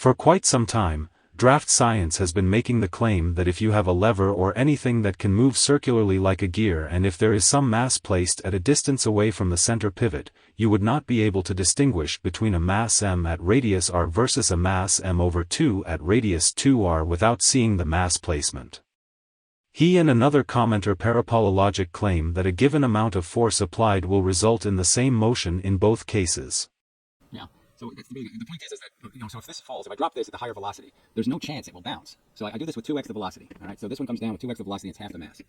For quite some time, draft science has been making the claim that if you have a lever or anything that can move circularly like a gear, and if there is some mass placed at a distance away from the center pivot, you would not be able to distinguish between a mass m at radius r versus a mass m over 2 at radius 2r without seeing the mass placement. He and another commenter parapolylogic claim that a given amount of force applied will result in the same motion in both cases. Yeah. So the point is that, so if this falls, if I drop this at the higher velocity, there's no chance it will bounce. So I do this with 2x the velocity, all right? So this one comes down with 2x the velocity, it's half the mass.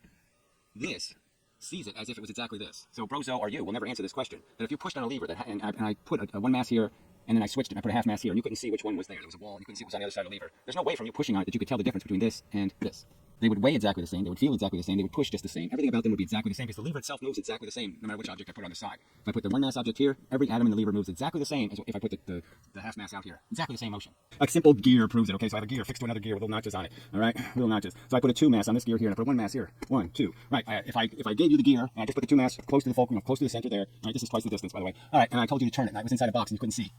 This sees it as if it was exactly this. So Brozo or you will never answer this question. That if you pushed on a lever and I put a one mass here, and then I switched it, and I put a half mass here, and you couldn't see which one was there. There was a wall, and you couldn't see what was on the other side of the lever. There's no way from you pushing on it that you could tell the difference between this and this. They would weigh exactly the same, they would feel exactly the same, they would push just the same. Everything about them would be exactly the same because the lever itself moves exactly the same no matter which object I put on the side. If I put the one mass object here, every atom in the lever moves exactly the same as if I put the half mass out here. Exactly the same motion. A simple gear proves it, okay? So I have a gear fixed to another gear with little notches on it, all right? Little notches. So I put a 2 mass on this gear here, and I put a 1 mass here. 1, 2. Right, if I gave you the gear, and I just put the 2 mass close to the fulcrum, close to the center there, all right, this is twice the distance, by the way. All right, and I told you to turn it, and I was inside a box, and you couldn't see.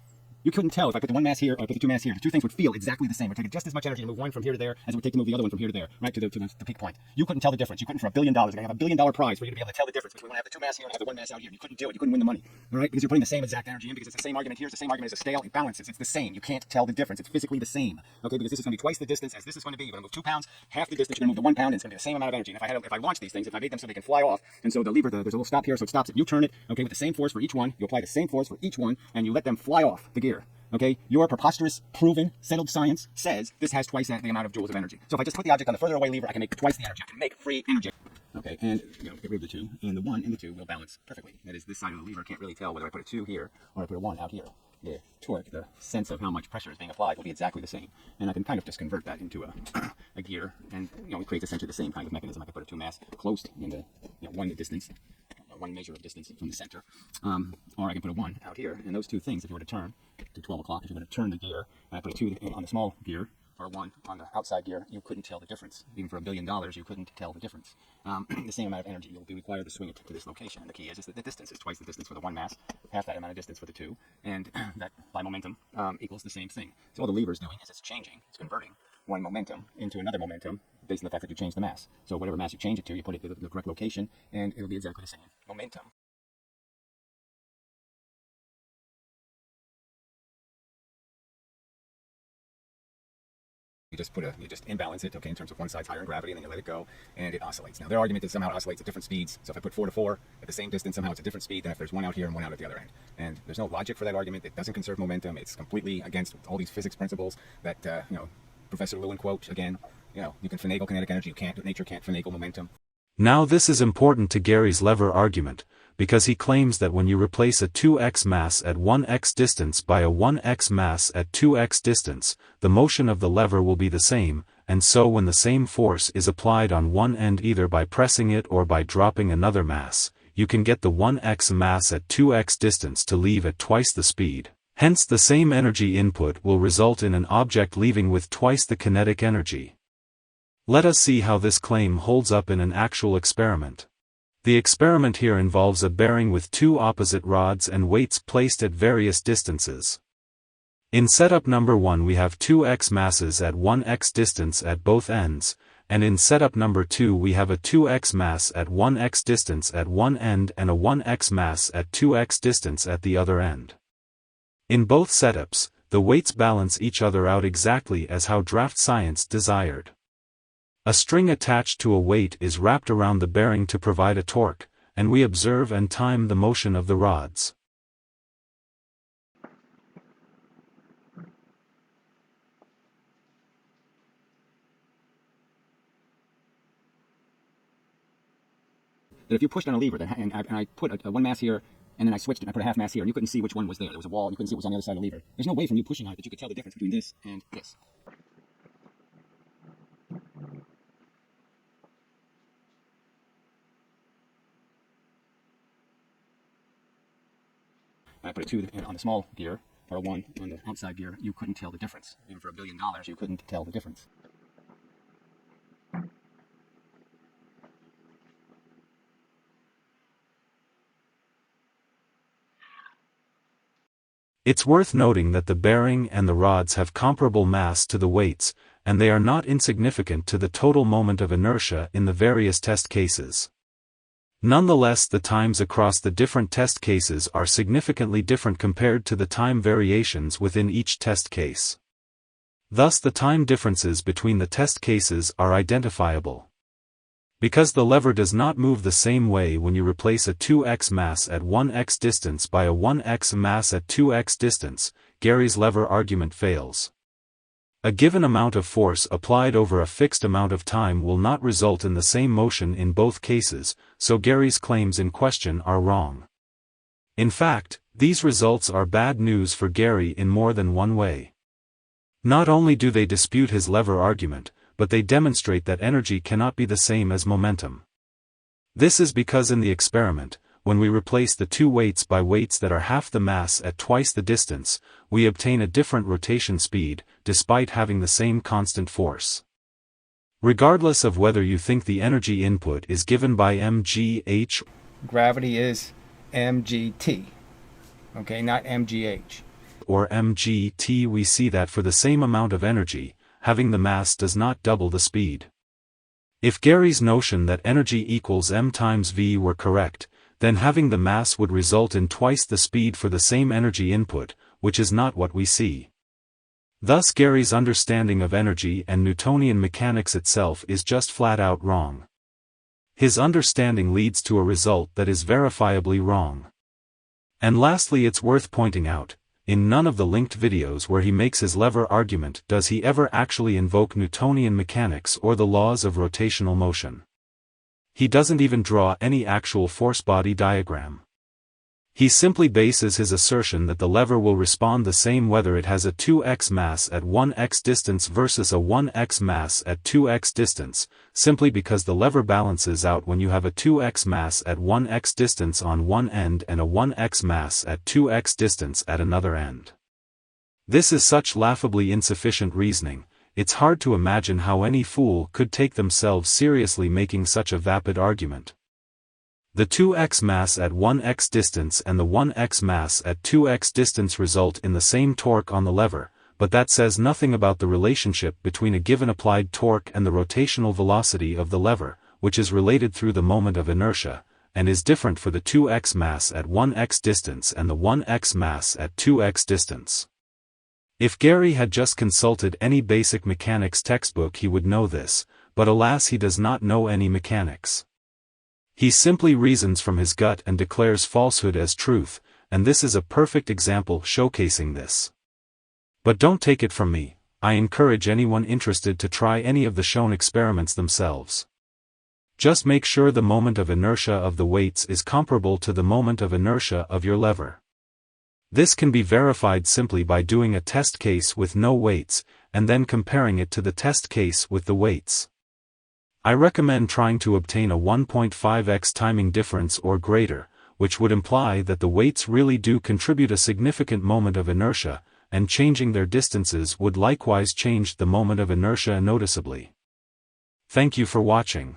You couldn't tell if I put the 1 mass here or I put the 2 mass here. The two things would feel exactly the same. It would take just as much energy to move one from here to there as it would take to move the other one from here to there, right, to the peak point. You couldn't tell the difference. You couldn't for $1 billion. You're going to have $1 billion prize for you to be able to tell the difference between when I have the 2 mass here and I have the 1 mass out here. You couldn't do it. You couldn't win the money, all right, because you're putting the same exact energy in, because it's the same argument here. It's the same argument as a scale. It balances. It's the same. You can't tell the difference. It's physically the same, okay, because this is going to be twice the distance as this is going to be. You're going to move 2 pounds, half the distance. You're going to move the 1 pound, and it's going to be the same amount of energy. And if I launch these things, if I made them so they can fly off, and so the lever, there's a little stop here, so it stops it. You turn it, okay, with the same force for each one. You apply the same force for each one, and you let them fly off the gear. Okay, your preposterous, proven, settled science says this has twice the amount of joules of energy. So if I just put the object on the further away lever, I can make twice the energy. I can make free energy. Okay, and get rid of the 2, and the 1 and the 2 will balance perfectly. That is, this side of the lever can't really tell whether I put a 2 here or I put a 1 out here. The torque, the sense of how much pressure is being applied will be exactly the same. And I can kind of just convert that into a gear, and it creates essentially the same kind of mechanism. I can put a 2 mass close in the 1 distance. One measure of distance from the center, or I can put a 1 out here, and those two things, if you were to turn to 12 o'clock, if you were to turn the gear, and I put a 2 on the small gear, or a 1 on the outside gear, you couldn't tell the difference. Even for $1 billion, you couldn't tell the difference. The same amount of energy you'll be required to swing it to this location, and the key is that the distance is twice the distance for the 1 mass, half that amount of distance for the 2, and that by momentum equals the same thing. So all the lever is doing is it's changing, it's converting one momentum into another momentum based on the fact that you change the mass. So whatever mass you change it to, you put it in the correct location, and it'll be exactly the same momentum. You just imbalance it, okay, in terms of one side's higher in gravity, and then you let it go, and it oscillates. Now, their argument is somehow it oscillates at different speeds. So if I put 4 to 4 at the same distance, somehow it's a different speed than if there's 1 out here and 1 out at the other end. And there's no logic for that argument. It doesn't conserve momentum. It's completely against all these physics principles that, Professor Lewin quote again. You can finagle kinetic energy. Nature can't finagle momentum. Now this is important to Gary's lever argument, because he claims that when you replace a 2x mass at 1x distance by a 1x mass at 2x distance, the motion of the lever will be the same, and so when the same force is applied on one end either by pressing it or by dropping another mass, you can get the 1x mass at 2x distance to leave at twice the speed. Hence the same energy input will result in an object leaving with twice the kinetic energy. Let us see how this claim holds up in an actual experiment. The experiment here involves a bearing with 2 opposite rods and weights placed at various distances. In setup number 1 we have 2x masses at 1x distance at both ends, and in setup number 2 we have a 2x mass at 1x distance at one end and a 1x mass at 2x distance at the other end. In both setups, the weights balance each other out exactly as how draft science desired. A string attached to a weight is wrapped around the bearing to provide a torque, and we observe and time the motion of the rods. That if you pushed on a lever and I put a 1 mass here, and then I switched it, and I put a half mass here, and you couldn't see which one was there. There was a wall, and you couldn't see what was on the other side of the lever. There's no way from you pushing on it that you could tell the difference between this and this. I put a 2 on the small gear, or a 1 on the outside gear, you couldn't tell the difference. Even for $1 billion, you couldn't tell the difference. It's worth noting that the bearing and the rods have comparable mass to the weights, and they are not insignificant to the total moment of inertia in the various test cases. Nonetheless, the times across the different test cases are significantly different compared to the time variations within each test case. Thus, the time differences between the test cases are identifiable. Because the lever does not move the same way when you replace a 2x mass at 1x distance by a 1x mass at 2x distance, Gary's lever argument fails. A given amount of force applied over a fixed amount of time will not result in the same motion in both cases, so Gary's claims in question are wrong. In fact, these results are bad news for Gary in more than one way. Not only do they dispute his lever argument, but they demonstrate that energy cannot be the same as momentum. This is because in the experiment, when we replace the two weights by weights that are half the mass at twice the distance, we obtain a different rotation speed, despite having the same constant force. Regardless of whether you think the energy input is given by mgh, Gravity is mgt, okay, not mgh. Or mgt, we see that for the same amount of energy, having the mass does not double the speed. If Gary's notion that energy equals m times v were correct, then having the mass would result in twice the speed for the same energy input, which is not what we see. Thus, Gary's understanding of energy and Newtonian mechanics itself is just flat out wrong. His understanding leads to a result that is verifiably wrong. And lastly, it's worth pointing out, in none of the linked videos where he makes his lever argument does he ever actually invoke Newtonian mechanics or the laws of rotational motion. He doesn't even draw any actual force-body diagram. He simply bases his assertion that the lever will respond the same whether it has a 2x mass at 1x distance versus a 1x mass at 2x distance, simply because the lever balances out when you have a 2x mass at 1x distance on one end and a 1x mass at 2x distance at another end. This is such laughably insufficient reasoning, it's hard to imagine how any fool could take themselves seriously making such a vapid argument. The 2x mass at 1x distance and the 1x mass at 2x distance result in the same torque on the lever, but that says nothing about the relationship between a given applied torque and the rotational velocity of the lever, which is related through the moment of inertia, and is different for the 2x mass at 1x distance and the 1x mass at 2x distance. If Gary had just consulted any basic mechanics textbook he would know this, but alas, he does not know any mechanics. He simply reasons from his gut and declares falsehood as truth, and this is a perfect example showcasing this. But don't take it from me, I encourage anyone interested to try any of the shown experiments themselves. Just make sure the moment of inertia of the weights is comparable to the moment of inertia of your lever. This can be verified simply by doing a test case with no weights, and then comparing it to the test case with the weights. I recommend trying to obtain a 1.5x timing difference or greater, which would imply that the weights really do contribute a significant moment of inertia, and changing their distances would likewise change the moment of inertia noticeably. Thank you for watching.